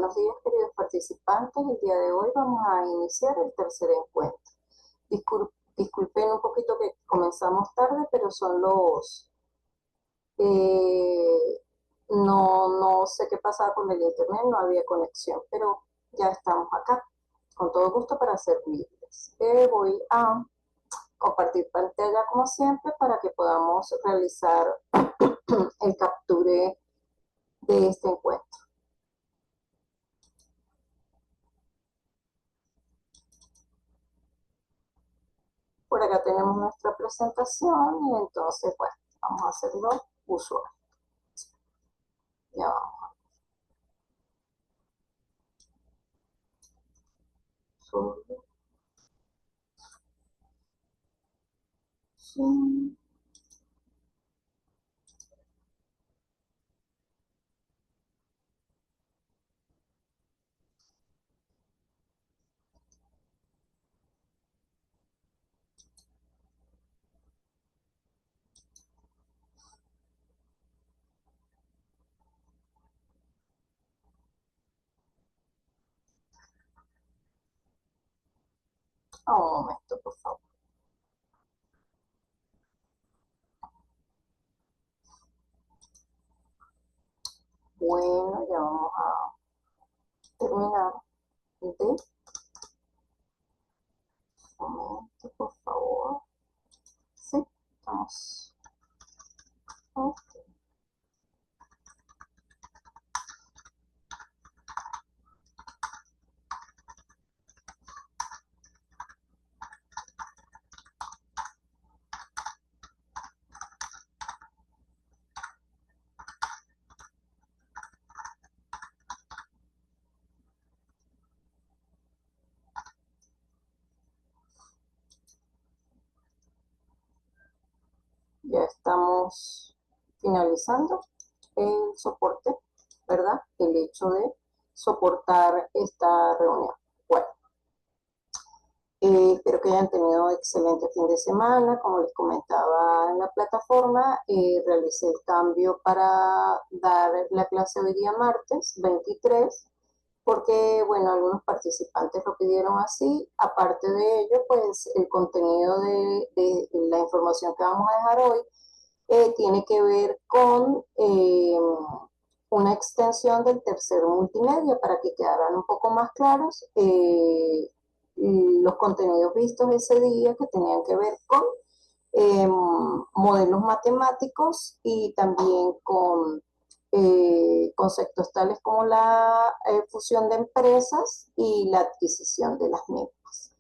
Buenos días, queridos participantes. El día de hoy vamos a iniciar el tercer encuentro. Disculpen un poquito que comenzamos tarde, pero son no sé qué pasaba con el internet, no había conexión, pero ya estamos acá. Con todo gusto para servirles. Voy a compartir pantalla como siempre para que podamos realizar el capture de este encuentro. Por acá tenemos nuestra presentación y entonces, bueno, vamos a hacerlo usual. Ya vamos. Subir. Sí. Un momento, por favor. Bueno, ya vamos a terminar de un momento, por favor. Sí, estamos. Ok. Ya estamos finalizando el soporte, ¿verdad? El hecho de soportar esta reunión. Bueno, espero que hayan tenido excelente fin de semana. Como les comentaba en la plataforma, realicé el cambio para dar la clase hoy día martes 23, porque, bueno, algunos participantes lo pidieron así. Aparte de ello, pues el contenido de la información que vamos a dejar hoy tiene que ver con una extensión del tercero multimedia para que quedaran un poco más claros los contenidos vistos ese día que tenían que ver con eh, modelos matemáticos y también con conceptos tales como la fusión de empresas y la adquisición de las mismas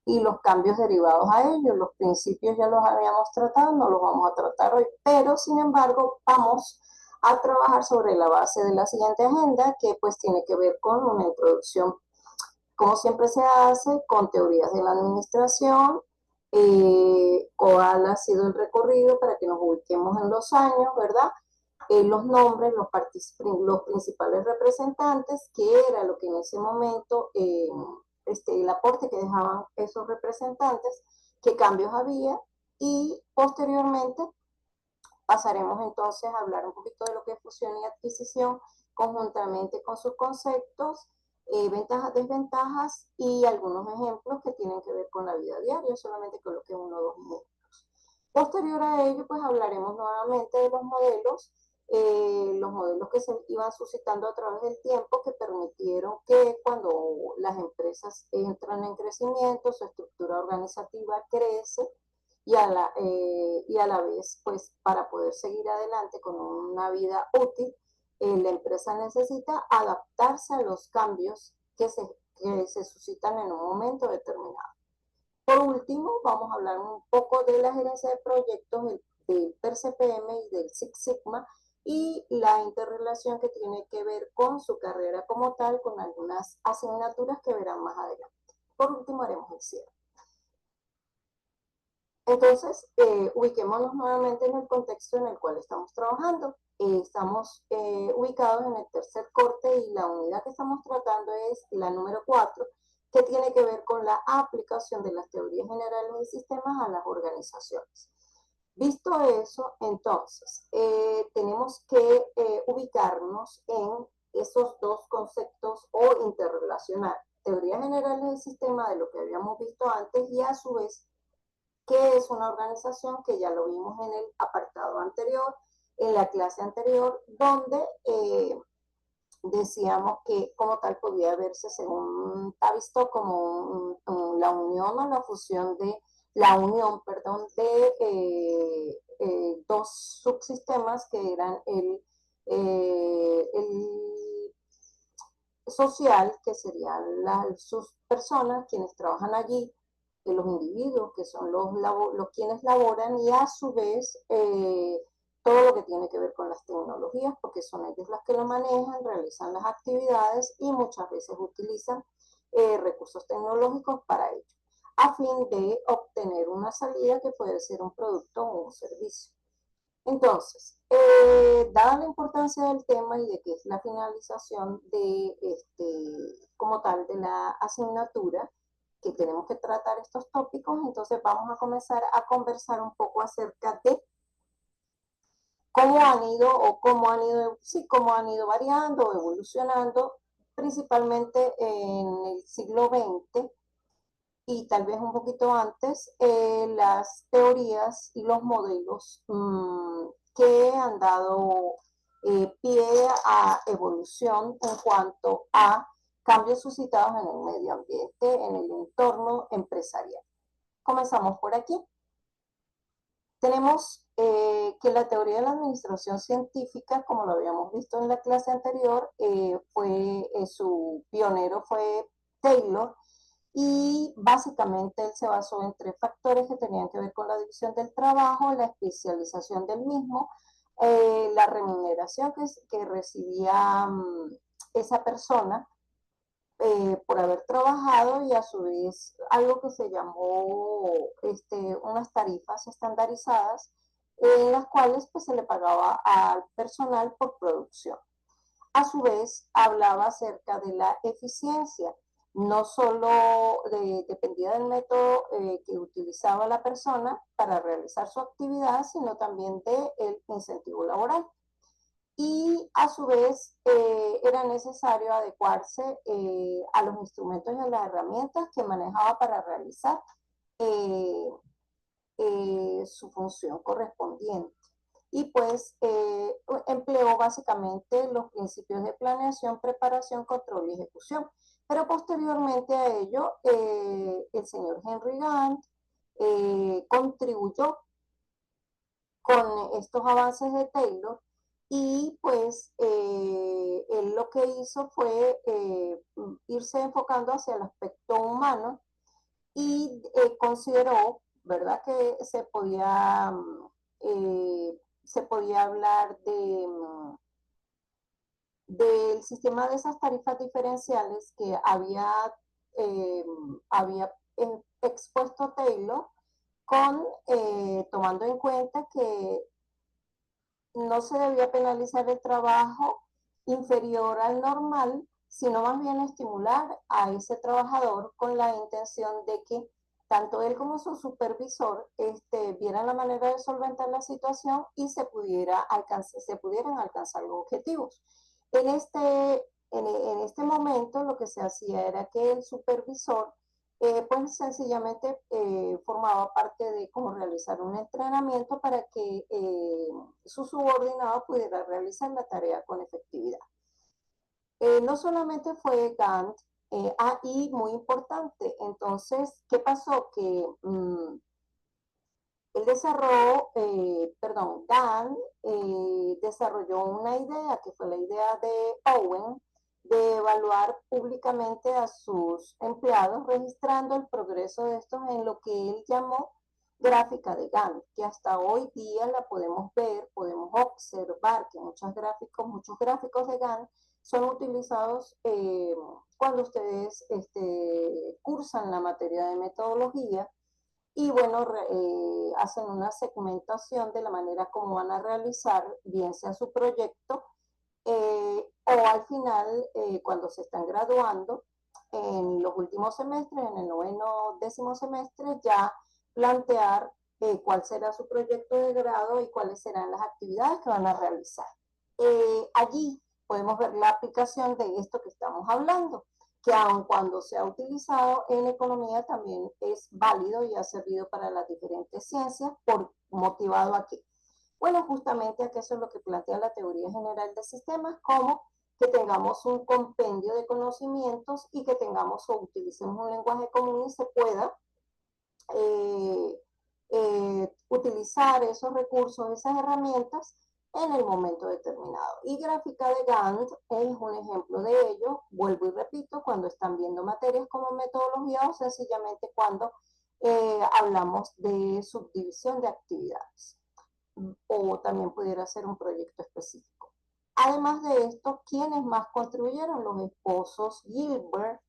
y los cambios derivados a ellos. Los principios ya los habíamos tratado, no los vamos a tratar hoy, pero sin embargo vamos a trabajar sobre la base de la siguiente agenda, que pues tiene que ver con una introducción, como siempre se hace, con teorías de la administración, cuál ha sido el recorrido para que nos ubiquemos en los años, ¿verdad? Los nombres, los principales representantes, qué era lo que en ese momento, el aporte que dejaban esos representantes, qué cambios había, y posteriormente pasaremos entonces a hablar un poquito de lo que es fusión y adquisición, conjuntamente con sus conceptos, ventajas, desventajas y algunos ejemplos que tienen que ver con la vida diaria. Solamente coloqué uno o dos ejemplos. Posterior a ello, pues hablaremos nuevamente de los modelos que se iban suscitando a través del tiempo, que permitieron que cuando las empresas entran en crecimiento, su estructura organizativa crece y a la vez, pues para poder seguir adelante con una vida útil, la empresa necesita adaptarse a los cambios que se suscitan en un momento determinado. Por último, vamos a hablar un poco de la gerencia de proyectos, del PERCPM y del Six Sigma, y la interrelación que tiene que ver con su carrera como tal, con algunas asignaturas que verán más adelante. Por último, haremos el cierre. Entonces, ubiquémonos nuevamente en el contexto en el cual estamos trabajando. Estamos ubicados en el tercer corte y la unidad que estamos tratando es la número 4, que tiene que ver con la aplicación de las teorías generales de sistemas a las organizaciones. Visto eso, entonces, tenemos que ubicarnos en esos dos conceptos o interrelacionar teorías generales del sistema de lo que habíamos visto antes y a su vez qué es una organización, que ya lo vimos en el apartado anterior, en la clase anterior, donde decíamos que como tal podía verse según Tavistock como la unión o la fusión de la unión, perdón, de dos subsistemas que eran el social, que serían sus personas, quienes trabajan allí, los individuos, que son los quienes laboran, y a su vez todo lo que tiene que ver con las tecnologías, porque son ellos las que lo manejan, realizan las actividades y muchas veces utilizan recursos tecnológicos para ello, a fin de obtener una salida que puede ser un producto o un servicio. Entonces, dada la importancia del tema y de que es la finalización de como tal de la asignatura, que tenemos que tratar estos tópicos, entonces vamos a comenzar a conversar un poco acerca de cómo han ido o cómo han ido variando o evolucionando, principalmente en el siglo XX y tal vez un poquito antes, las teorías y los modelos que han dado pie a evolución en cuanto a cambios suscitados en el medio ambiente, en el entorno empresarial. Comenzamos por aquí. Tenemos que la teoría de la administración científica, como lo habíamos visto en la clase anterior, su pionero fue Taylor, y básicamente él se basó en tres factores que tenían que ver con la división del trabajo, la especialización del mismo, la remuneración que recibía esa persona por haber trabajado, y a su vez algo que se llamó unas tarifas estandarizadas en las cuales pues, se le pagaba al personal por producción. A su vez hablaba acerca de la eficiencia, no solo dependía del método que utilizaba la persona para realizar su actividad, sino también del incentivo laboral. Y a su vez era necesario adecuarse a los instrumentos y a las herramientas que manejaba para realizar eh, su función correspondiente. Y pues empleó básicamente los principios de planeación, preparación, control y ejecución. Pero posteriormente a ello, el señor Henry Gantt contribuyó con estos avances de Taylor, y pues él lo que hizo fue irse enfocando hacia el aspecto humano y consideró, ¿verdad?, que se podía hablar del sistema de esas tarifas diferenciales que había expuesto Taylor, tomando en cuenta que no se debía penalizar el trabajo inferior al normal, sino más bien estimular a ese trabajador con la intención de que tanto él como su supervisor vieran la manera de solventar la situación y se pudieran alcanzar los objetivos. En este momento lo que se hacía era que el supervisor pues sencillamente formaba parte de cómo realizar un entrenamiento para que su subordinado pudiera realizar la tarea con efectividad. No solamente fue Gantt, y muy importante, entonces, ¿qué pasó? Que él Gantt desarrolló una idea que fue la idea de Owen, de evaluar públicamente a sus empleados, registrando el progreso de estos en lo que él llamó gráfica de Gantt, que hasta hoy día la podemos ver, podemos observar que muchos gráficos de Gantt son utilizados cuando ustedes cursan la materia de metodología, y bueno, hacen una segmentación de la manera como van a realizar, bien sea su proyecto, o al final, cuando se están graduando, en los últimos semestres, en el noveno, décimo semestre, ya plantear cuál será su proyecto de grado y cuáles serán las actividades que van a realizar. Allí podemos ver la aplicación de esto que estamos hablando, que aun cuando se ha utilizado en economía también es válido y ha servido para las diferentes ciencias, motivado a qué. Bueno, justamente a que eso es lo que plantea la teoría general de sistemas, como que tengamos un compendio de conocimientos y que tengamos o utilicemos un lenguaje común y se pueda utilizar esos recursos, esas herramientas en el momento determinado. Y gráfica de Gantt es un ejemplo de ello, vuelvo y repito, cuando están viendo materias como metodología o sencillamente cuando hablamos de subdivisión de actividades o también pudiera ser un proyecto específico. Además de esto, ¿quiénes más contribuyeron? Los esposos Gilbert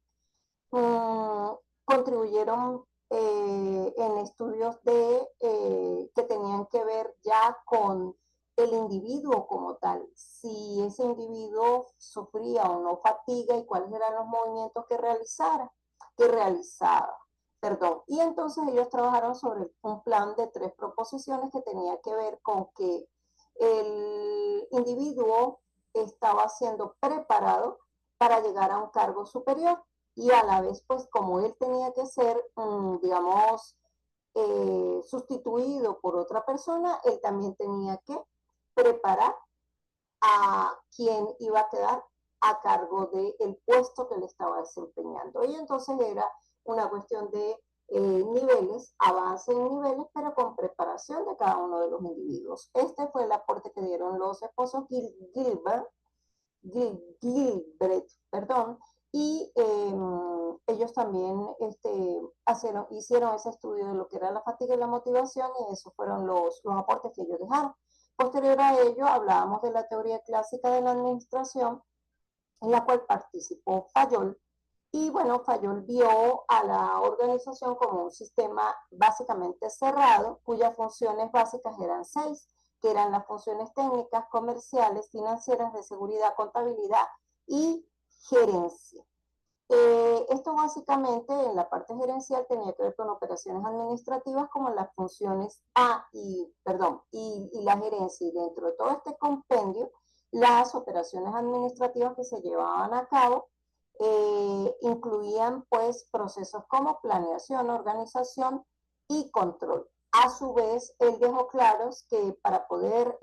contribuyeron en estudios que tenían que ver ya con el individuo como tal, si ese individuo sufría o no fatiga y cuáles eran los movimientos que realizaba. Perdón. Y entonces ellos trabajaron sobre un plan de 3 proposiciones que tenía que ver con que el individuo estaba siendo preparado para llegar a un cargo superior y a la vez, pues como él tenía que ser, digamos, sustituido por otra persona, él también tenía que preparar a quien iba a quedar a cargo del puesto que le estaba desempeñando. Y entonces era una cuestión de niveles, avance en niveles, pero con preparación de cada uno de los individuos. Este fue el aporte que dieron los esposos Gilbert, perdón, y ellos también hicieron ese estudio de lo que era la fatiga y la motivación, y esos fueron los aportes que ellos dejaron. Posterior a ello, hablábamos de la teoría clásica de la administración, en la cual participó Fayol, y bueno, Fayol vio a la organización como un sistema básicamente cerrado, cuyas funciones básicas eran 6, que eran las funciones técnicas, comerciales, financieras, de seguridad, contabilidad y gerencia. Esto básicamente en la parte gerencial tenía que ver con operaciones administrativas como las funciones y la gerencia. Y dentro de todo este compendio, las operaciones administrativas que se llevaban a cabo incluían pues procesos como planeación, organización y control. A su vez, él dejó claros que para poder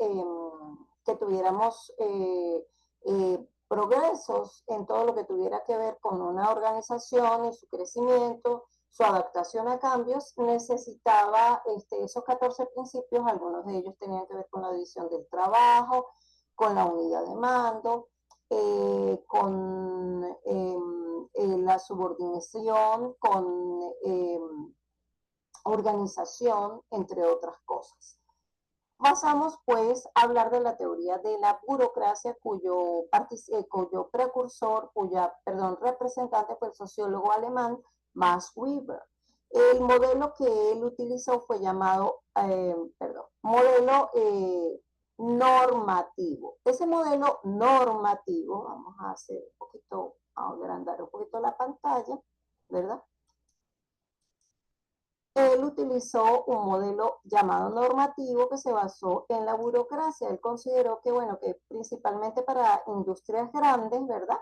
que tuviéramos progresos en todo lo que tuviera que ver con una organización y su crecimiento, su adaptación a cambios, necesitaba esos 14 principios, algunos de ellos tenían que ver con la división del trabajo, con la unidad de mando, con la subordinación, con organización, entre otras cosas. Pasamos pues a hablar de la teoría de la burocracia cuyo precursor, representante fue el sociólogo alemán Max Weber. El modelo que él utilizó fue llamado, modelo normativo. Ese modelo normativo, vamos a agrandar un poquito la pantalla, ¿verdad? Él utilizó un modelo llamado normativo que se basó en la burocracia. Él consideró que, bueno, que principalmente para industrias grandes, ¿verdad?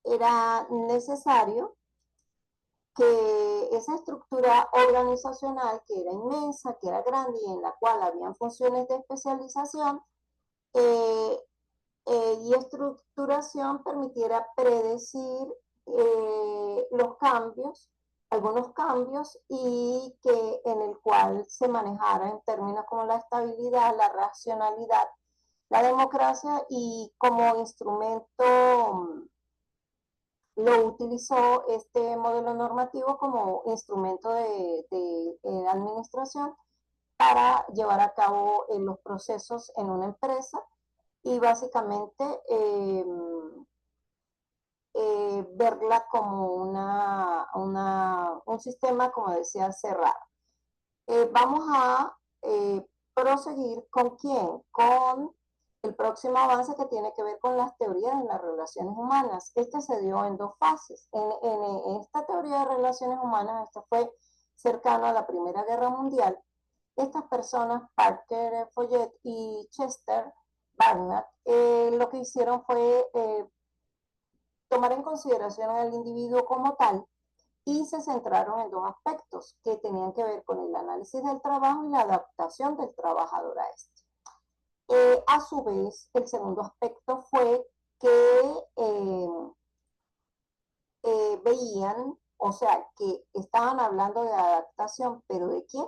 Era necesario que esa estructura organizacional, que era inmensa, que era grande y en la cual habían funciones de especialización y estructuración, permitiera predecir los cambios, algunos cambios, y que en el cual se manejara en términos como la estabilidad, la racionalidad, la democracia, y como instrumento lo utilizó este modelo normativo como instrumento de administración para llevar a cabo los procesos en una empresa y básicamente verla como un sistema, como decía, cerrado. Vamos a proseguir con quién, con el próximo avance que tiene que ver con las teorías de las relaciones humanas. Este se dio en 2 fases. En esta teoría de relaciones humanas, esta fue cercano a la Primera Guerra Mundial. Estas personas, Parker, Follett y Chester, Barnard, lo que hicieron fue tomar en consideración al individuo como tal y se centraron en dos aspectos que tenían que ver con el análisis del trabajo y la adaptación del trabajador a este. A su vez, el segundo aspecto fue que veían, o sea, que estaban hablando de adaptación, pero ¿de quién?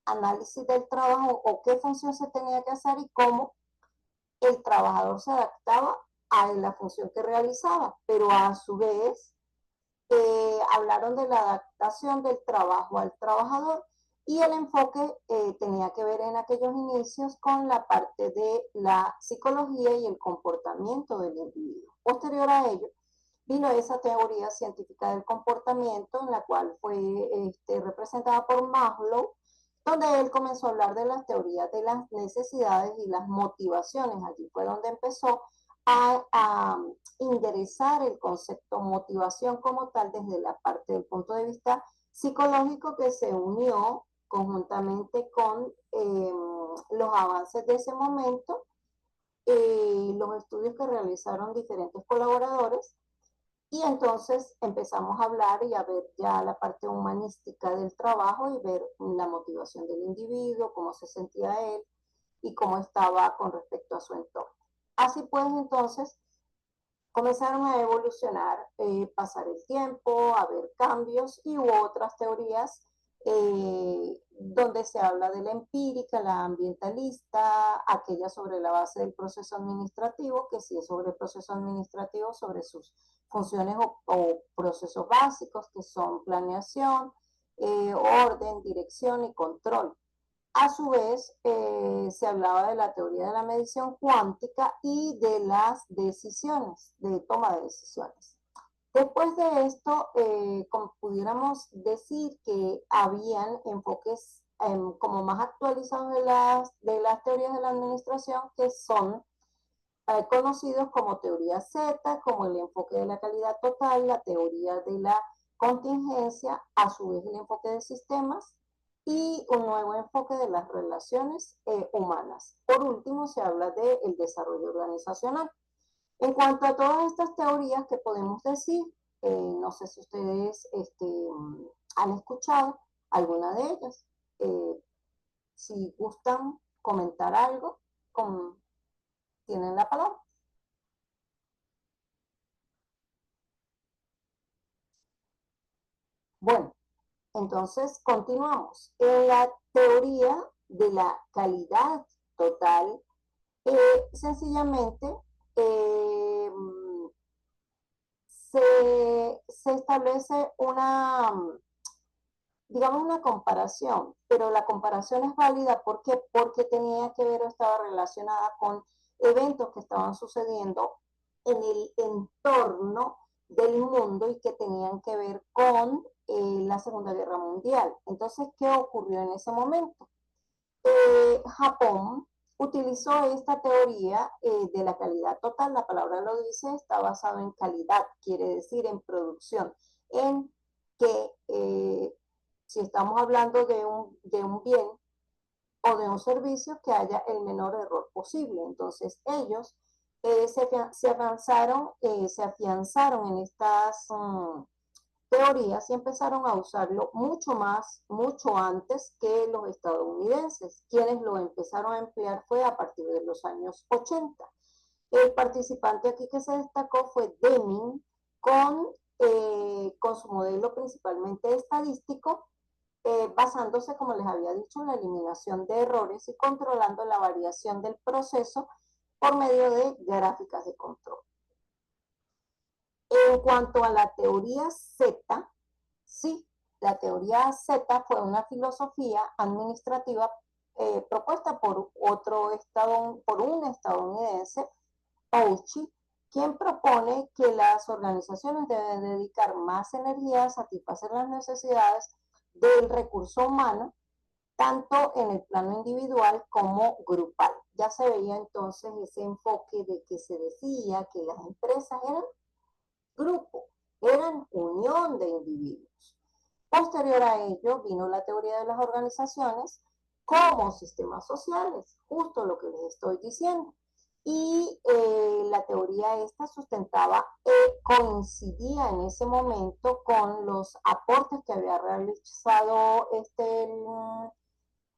Análisis del trabajo o qué función se tenía que hacer y cómo el trabajador se adaptaba a la función que realizaba, pero a su vez hablaron de la adaptación del trabajo al trabajador y el enfoque tenía que ver en aquellos inicios con la parte de la psicología y el comportamiento del individuo. Posterior a ello, vino esa teoría científica del comportamiento en la cual fue representada por Maslow, donde él comenzó a hablar de las teorías de las necesidades y las motivaciones. Allí fue donde empezó a ingresar el concepto motivación como tal desde la parte del punto de vista psicológico que se unió conjuntamente con los avances de ese momento, los estudios que realizaron diferentes colaboradores y entonces empezamos a hablar y a ver ya la parte humanística del trabajo y ver la motivación del individuo, cómo se sentía él y cómo estaba con respecto a su entorno. Así pues, entonces, comenzaron a evolucionar, pasar el tiempo, a ver cambios y hubo otras teorías donde se habla de la empírica, la ambientalista, aquella sobre la base del proceso administrativo, que sí es sobre el proceso administrativo, sobre sus funciones o procesos básicos, que son planeación, orden, dirección y control. A su vez, se hablaba de la teoría de la medición cuántica y de las decisiones, de toma de decisiones. Después de esto, como pudiéramos decir que habían enfoques como más actualizados de las teorías de la administración que son conocidos como teoría Z, como el enfoque de la calidad total, la teoría de la contingencia, a su vez el enfoque de sistemas y un nuevo enfoque de las relaciones humanas. Por último, se habla del desarrollo organizacional. En cuanto a todas estas teorías que podemos decir, no sé si ustedes han escuchado alguna de ellas. Si gustan comentar algo, tienen la palabra. Bueno, entonces continuamos. En la teoría de la calidad total, sencillamente eh, se establece una, digamos, una comparación, pero la comparación es válida ¿por qué? Porque tenía que ver o estaba relacionada con eventos que estaban sucediendo en el entorno del mundo y que tenían que ver con la Segunda Guerra Mundial. Entonces, ¿qué ocurrió en ese momento? Japón utilizó esta teoría de la calidad total, la palabra lo dice, está basado en calidad, quiere decir en producción, en que si estamos hablando de un bien o de un servicio, que haya el menor error posible. Entonces ellos se afianzaron en estas teorías y empezaron a usarlo mucho más, mucho antes que los estadounidenses. Quienes lo empezaron a emplear fue a partir de los años 80. El participante aquí que se destacó fue Deming con su modelo principalmente estadístico, basándose, como les había dicho, en la eliminación de errores y controlando la variación del proceso por medio de gráficas de control. En cuanto a la teoría Z, sí, la teoría Z fue una filosofía administrativa propuesta por un estadounidense, Ouchi, quien propone que las organizaciones deben dedicar más energía a satisfacer las necesidades del recurso humano, tanto en el plano individual como grupal. Ya se veía entonces ese enfoque de que se decía que las empresas eran grupo, eran unión de individuos. Posterior a ello vino la teoría de las organizaciones, como sistemas sociales, justo lo que les estoy diciendo. Y la teoría esta sustentaba, coincidía en ese momento con los aportes que había realizado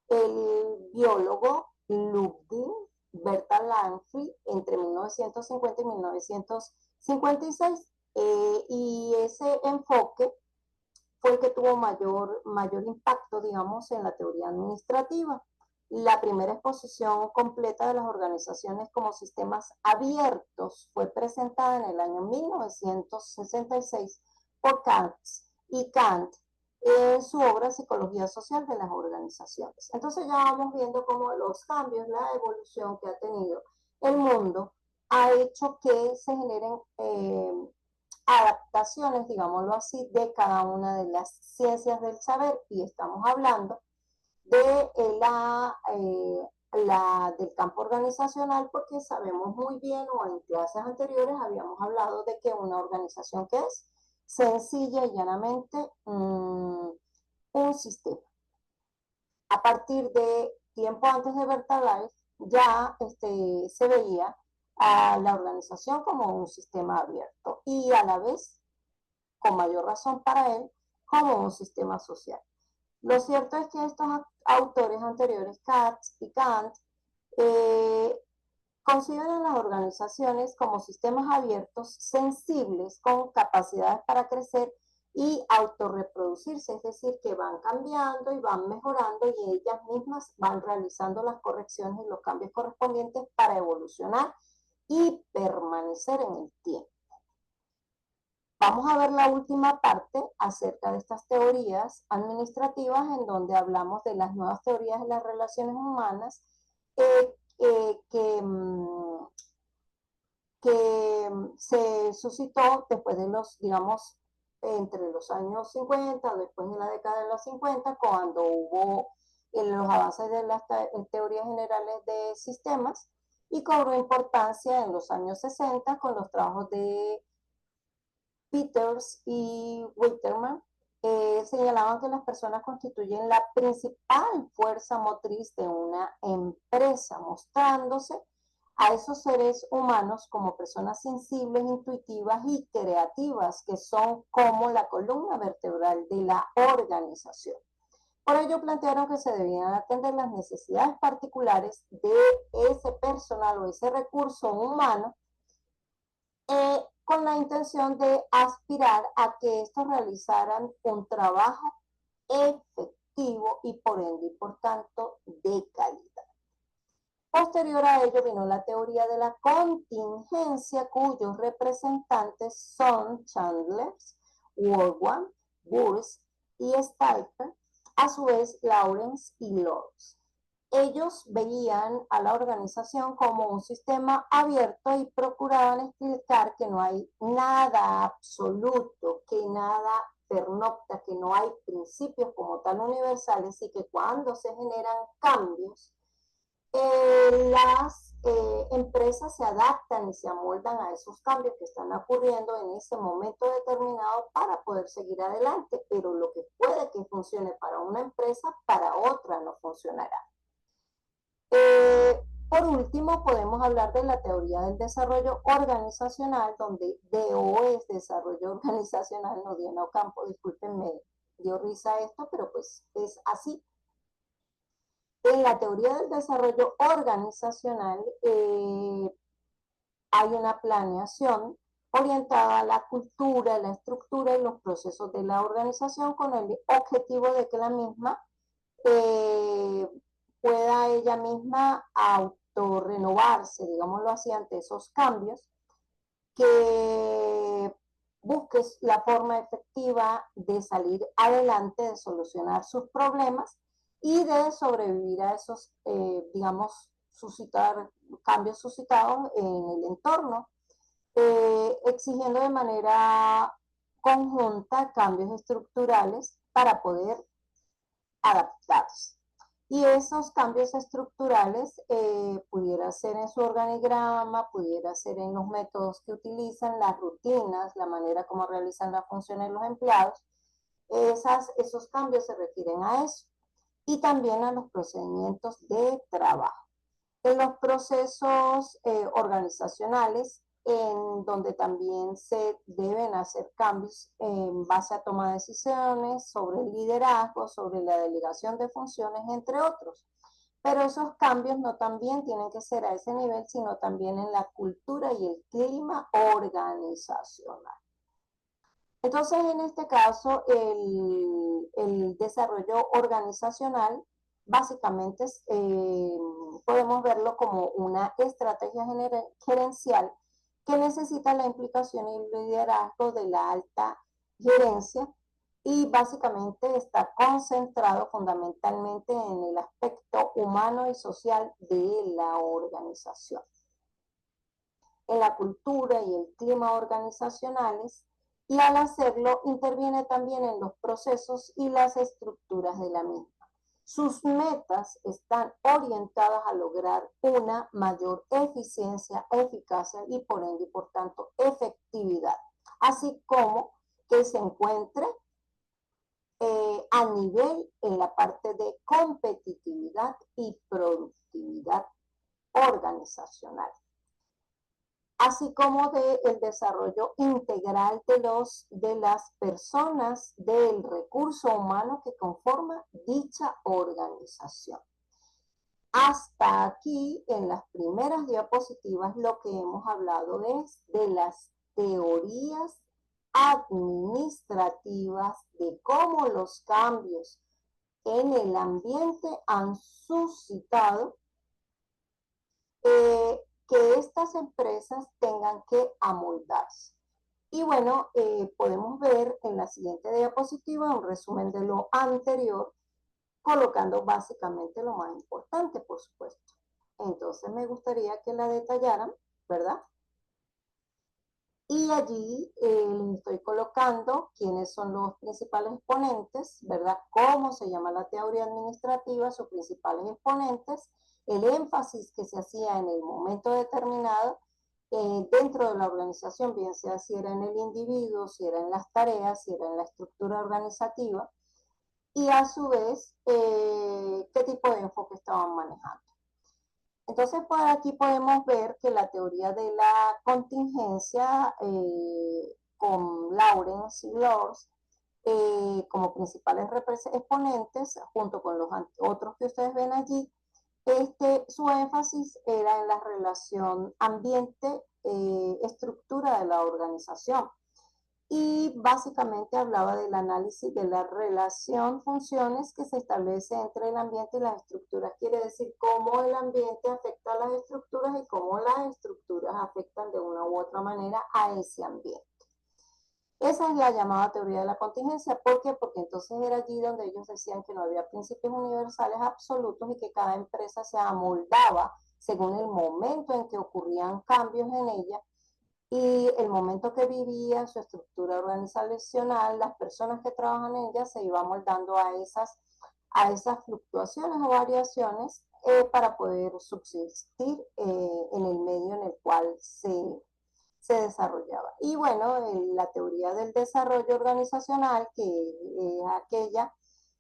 el biólogo Ludwig Berta Lanfrey entre 1950 y 1956. Y ese enfoque fue el que tuvo mayor impacto, digamos, en la teoría administrativa. La primera exposición completa de las organizaciones como sistemas abiertos fue presentada en el año 1966 por Kant, y Kant en su obra Psicología Social de las Organizaciones. Entonces ya vamos viendo cómo los cambios, la evolución que ha tenido el mundo ha hecho que se generen adaptaciones, digámoslo así, de cada una de las ciencias del saber, y estamos hablando de del campo organizacional, porque sabemos muy bien, o en clases anteriores habíamos hablado de que una organización, que es sencilla y llanamente un sistema. A partir de tiempo antes de Bertalife ya se veía a la organización como un sistema abierto, y a la vez, con mayor razón para él, como un sistema social. Lo cierto es que estos autores anteriores, Katz y Kant, consideran las organizaciones como sistemas abiertos, sensibles, con capacidades para crecer y autorreproducirse, es decir, que van cambiando y van mejorando, y ellas mismas van realizando las correcciones y los cambios correspondientes para evolucionar y permanecer en el tiempo. Vamos a ver la última parte acerca de estas teorías administrativas, en donde hablamos de las nuevas teorías de las relaciones humanas que se suscitó después de los, digamos, entre los años 50, después de la década de los 50, cuando hubo los avances de las teorías generales de sistemas, y cobró importancia en los años 60 con los trabajos de Peters y Witterman. Señalaban que las personas constituyen la principal fuerza motriz de una empresa, mostrándose a esos seres humanos como personas sensibles, intuitivas y creativas, que son como la columna vertebral de la organización. Por ello plantearon que se debían atender las necesidades particulares de ese personal o ese recurso humano, con la intención de aspirar a que estos realizaran un trabajo efectivo y por ende, y por tanto, de calidad. Posterior a ello vino la teoría de la contingencia, cuyos representantes son Chandler, Woodward, Burns y Stalker, a su vez Lawrence y Lords. Ellos veían a la organización como un sistema abierto y procuraban explicar que no hay nada absoluto, que nada pernocta, que no hay principios como tal universales, y que cuando se generan cambios, las empresas se adaptan y se amoldan a esos cambios que están ocurriendo en ese momento determinado para poder seguir adelante, pero lo que puede que funcione para una empresa, para otra no funcionará. Por último, podemos hablar de la teoría del desarrollo organizacional, donde DO es desarrollo organizacional, no Diana Ocampo, discúlpenme, dio risa esto, pero pues es así. En la teoría del desarrollo organizacional hay una planeación orientada a la cultura, la estructura y los procesos de la organización, con el objetivo de que la misma pueda ella misma autorrenovarse, digámoslo así, ante esos cambios, que busques la forma efectiva de salir adelante, de solucionar sus problemas y de sobrevivir a esos, digamos, cambios suscitados en el entorno, exigiendo de manera conjunta cambios estructurales para poder adaptarse. Y esos cambios estructurales pudiera ser en su organigrama, pudiera ser en los métodos que utilizan, las rutinas, la manera como realizan las funciones los empleados. Esos cambios se refieren a eso. y también a los procedimientos de trabajo. En los procesos organizacionales, en donde también se deben hacer cambios en base a toma de decisiones, sobre el liderazgo, sobre la delegación de funciones, entre otros. Pero esos cambios no también tienen que ser a ese nivel, sino también en la cultura y el clima organizacional. Entonces, en este caso, el desarrollo organizacional básicamente podemos verlo como una estrategia gerencial que necesita la implicación y el liderazgo de la alta gerencia y básicamente está concentrado fundamentalmente en el aspecto humano y social de la organización. En la cultura y el clima organizacionales, y al hacerlo interviene también en los procesos y las estructuras de la misma. Sus metas están orientadas a lograr una mayor eficiencia, eficacia y por ende, por tanto, efectividad, así como que se encuentre a nivel en la parte de competitividad y productividad organizacional, así como del desarrollo integral de las personas, del recurso humano que conforma dicha organización. Hasta aquí, en las primeras diapositivas, lo que hemos hablado es de las teorías administrativas, de cómo los cambios en el ambiente han suscitado que estas empresas tengan que amoldarse. Y bueno, podemos ver en la siguiente diapositiva un resumen de lo anterior, colocando básicamente lo más importante, por supuesto. Entonces me gustaría que la detallaran, ¿verdad? Y allí estoy colocando quiénes son los principales exponentes, ¿verdad? Cómo se llama la teoría administrativa, sus principales exponentes, el énfasis que se hacía en el momento determinado dentro de la organización, bien sea si era en el individuo, si era en las tareas, si era en la estructura organizativa, y a su vez, qué tipo de enfoque estaban manejando. Entonces, por aquí podemos ver que la teoría de la contingencia con Lawrence y Lors como principales exponentes, junto con los otros que ustedes ven allí, su énfasis era en la relación ambiente-estructura de la organización. Y básicamente hablaba del análisis de la relación funciones que se establece entre el ambiente y las estructuras. Quiere decir cómo el ambiente afecta a las estructuras y cómo las estructuras afectan de una u otra manera a ese ambiente. Esa es la llamada teoría de la contingencia. ¿Por qué? Porque entonces era allí donde ellos decían que no había principios universales absolutos y que cada empresa se amoldaba según el momento en que ocurrían cambios en ella y el momento que vivía, su estructura organizacional, las personas que trabajan en ella se iban moldando a esas fluctuaciones o variaciones para poder subsistir en el medio en el cual se desarrollaba. Y bueno, la teoría del desarrollo organizacional, que es aquella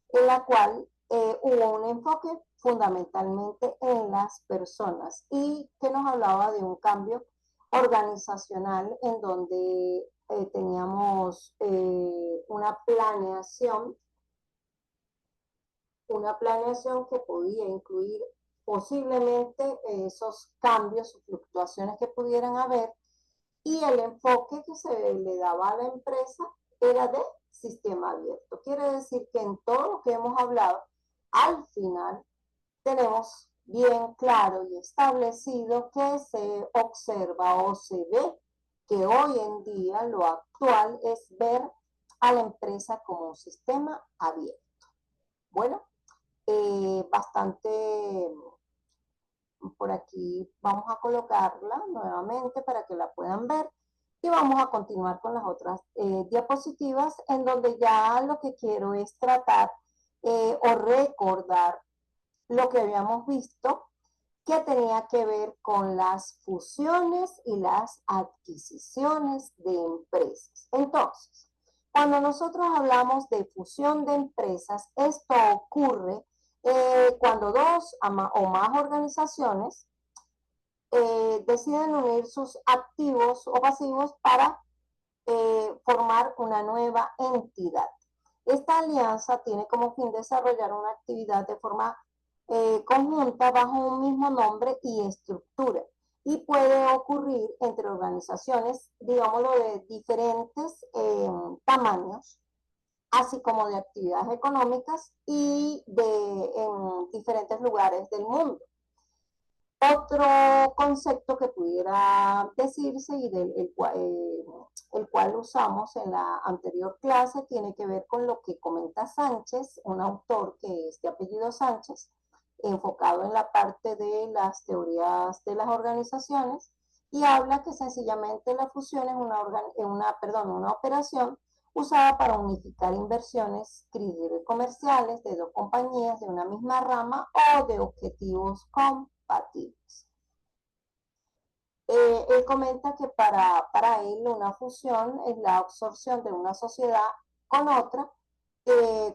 en la cual hubo un enfoque fundamentalmente en las personas y que nos hablaba de un cambio organizacional en donde teníamos una planeación que podía incluir posiblemente esos cambios o fluctuaciones que pudieran haber, y el enfoque que se le daba a la empresa era de sistema abierto. Quiere decir que en todo lo que hemos hablado, al final tenemos bien claro y establecido que se observa o se ve que hoy en día lo actual es ver a la empresa como un sistema abierto. Bueno, bastante por aquí vamos a colocarla nuevamente para que la puedan ver y vamos a continuar con las otras diapositivas en donde ya lo que quiero es tratar o recordar lo que habíamos visto que tenía que ver con las fusiones y las adquisiciones de empresas. Entonces, cuando nosotros hablamos de fusión de empresas, esto ocurre Cuando dos o más organizaciones deciden unir sus activos o pasivos para formar una nueva entidad. Esta alianza tiene como fin desarrollar una actividad de forma conjunta bajo un mismo nombre y estructura y puede ocurrir entre organizaciones, digámoslo, de diferentes tamaños, así como de actividades económicas y en diferentes lugares del mundo. Otro concepto que pudiera decirse y el cual usamos en la anterior clase tiene que ver con lo que comenta Sánchez, un autor que es de apellido Sánchez, enfocado en la parte de las teorías de las organizaciones, y habla que sencillamente la fusión es una operación usada para unificar inversiones comerciales de dos compañías de una misma rama o de objetivos compatibles. Él comenta que para él una fusión es la absorción de una sociedad con otra,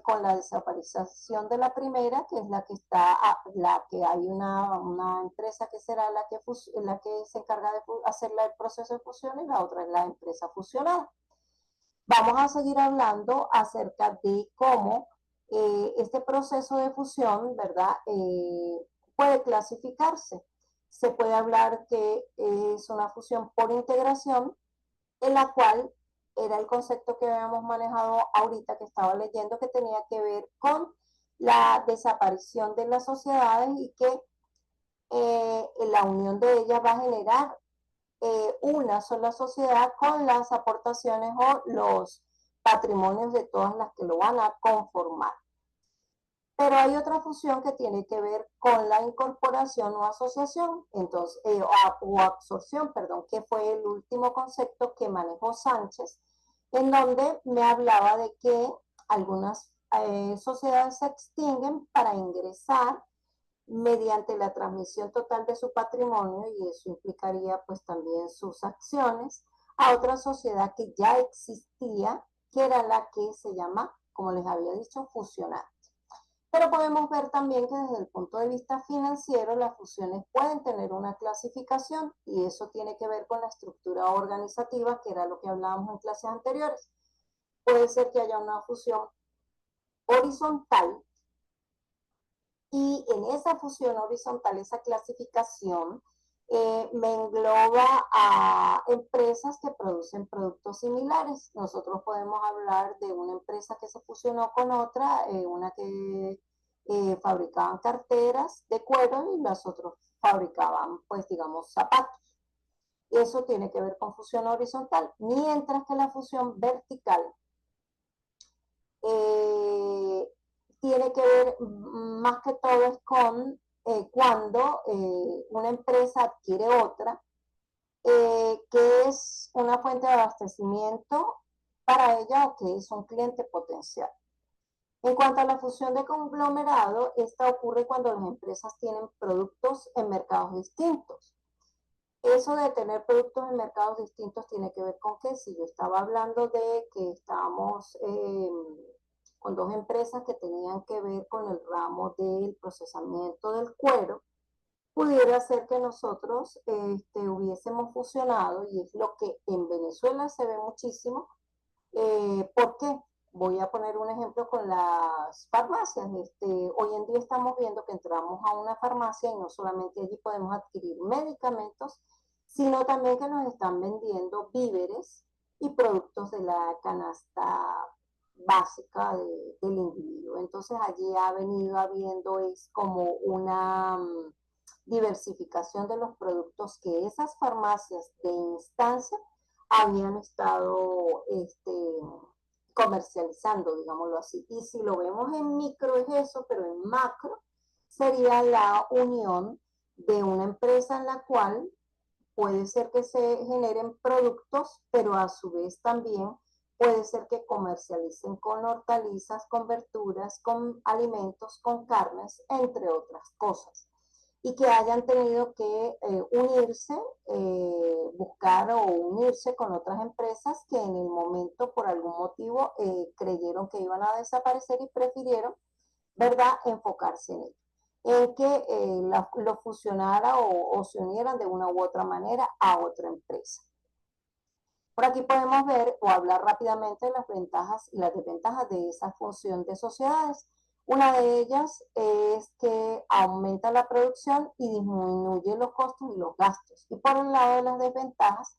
con la desaparición de la primera, que es la que hay una empresa que será la que se encarga de hacer el proceso de fusión, y la otra es la empresa fusionada. Vamos a seguir hablando acerca de cómo este proceso de fusión, ¿verdad? Puede clasificarse. Se puede hablar que es una fusión por integración, en la cual era el concepto que habíamos manejado ahorita, que estaba leyendo, que tenía que ver con la desaparición de las sociedades y que la unión de ellas va a generar una sola sociedad con las aportaciones o los patrimonios de todas las que lo van a conformar. Pero hay otra fusión que tiene que ver con la incorporación o asociación, entonces, o absorción, perdón, que fue el último concepto que manejó Sánchez, en donde me hablaba de que algunas sociedades se extinguen para ingresar mediante la transmisión total de su patrimonio, y eso implicaría pues también sus acciones, a otra sociedad que ya existía, que era la que se llama, como les había dicho, fusionante. Pero podemos ver también que desde el punto de vista financiero las fusiones pueden tener una clasificación, y eso tiene que ver con la estructura organizativa, que era lo que hablábamos en clases anteriores. Puede ser que haya una fusión horizontal, y en esa fusión horizontal, esa clasificación, me engloba a empresas que producen productos similares. Nosotros podemos hablar de una empresa que se fusionó con otra, una que fabricaban carteras de cuero y las otras fabricaban, pues digamos, zapatos. Eso tiene que ver con fusión horizontal, mientras que la fusión vertical eh, tiene que ver más que todo es con cuando una empresa adquiere otra, que es una fuente de abastecimiento para ella o que es un cliente potencial. En cuanto a la fusión de conglomerado, esta ocurre cuando las empresas tienen productos en mercados distintos. Eso de tener productos en mercados distintos tiene que ver con que si yo estaba hablando de que estábamos con dos empresas que tenían que ver con el ramo del procesamiento del cuero, pudiera ser que nosotros hubiésemos fusionado, y es lo que en Venezuela se ve muchísimo. ¿Por qué? Voy a poner un ejemplo con las farmacias. Hoy en día estamos viendo que entramos a una farmacia y no solamente allí podemos adquirir medicamentos, sino también que nos están vendiendo víveres y productos de la canasta básica del individuo. Entonces allí ha venido habiendo es como una diversificación de los productos que esas farmacias de instancia habían estado comercializando, digámoslo así. Y si lo vemos en micro es eso, pero en macro sería la unión de una empresa en la cual puede ser que se generen productos, pero a su vez también puede ser que comercialicen con hortalizas, con verduras, con alimentos, con carnes, entre otras cosas, y que hayan tenido que unirse, buscar o unirse con otras empresas que en el momento por algún motivo creyeron que iban a desaparecer y prefirieron ¿verdad? Enfocarse en ello, en que lo fusionara o se unieran de una u otra manera a otra empresa. Por aquí podemos ver o hablar rápidamente de las ventajas y las desventajas de esa función de sociedades. Una de ellas es que aumenta la producción y disminuye los costos y los gastos. Y por el lado de las desventajas,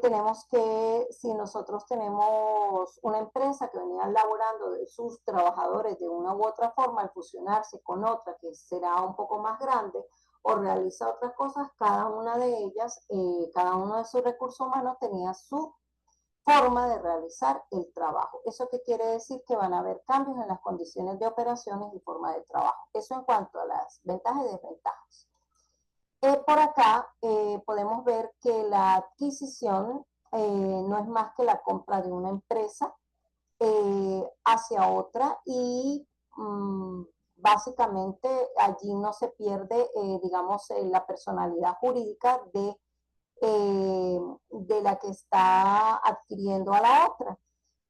tenemos que si nosotros tenemos una empresa que venía laborando de sus trabajadores de una u otra forma, al fusionarse con otra que será un poco más grande o realiza otras cosas, cada una de ellas, cada uno de sus recursos humanos tenía su forma de realizar el trabajo. ¿Eso qué quiere decir? Que van a haber cambios en las condiciones de operaciones y forma de trabajo. Eso en cuanto a las ventajas y desventajas. Por acá podemos ver que la adquisición no es más que la compra de una empresa hacia otra y básicamente allí no se pierde, digamos, la personalidad jurídica de la que está adquiriendo a la otra.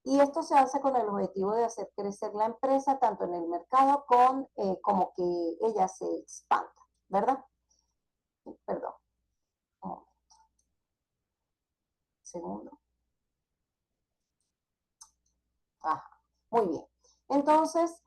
Y esto se hace con el objetivo de hacer crecer la empresa tanto en el mercado como que ella se expanda, ¿verdad? Perdón, un segundo. Ajá, muy bien. Entonces,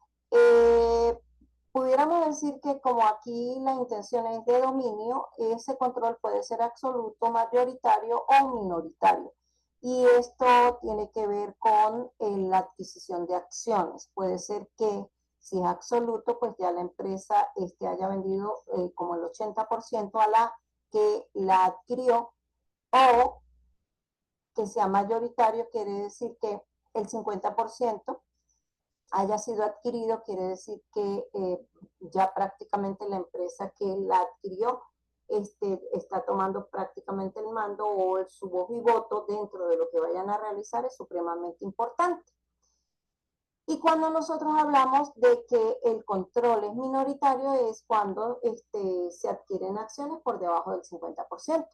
pudiéramos decir que como aquí la intención es de dominio, ese control puede ser absoluto, mayoritario o minoritario. Y esto tiene que ver con la adquisición de acciones. Puede ser que si es absoluto, pues ya la empresa haya vendido como el 80% a la que la adquirió, o que sea mayoritario, quiere decir que el 50% haya sido adquirido, quiere decir que ya prácticamente la empresa que la adquirió está tomando prácticamente el mando, o su voz y voto dentro de lo que vayan a realizar es supremamente importante. Y cuando nosotros hablamos de que el control es minoritario, es cuando se adquieren acciones por debajo del 50%.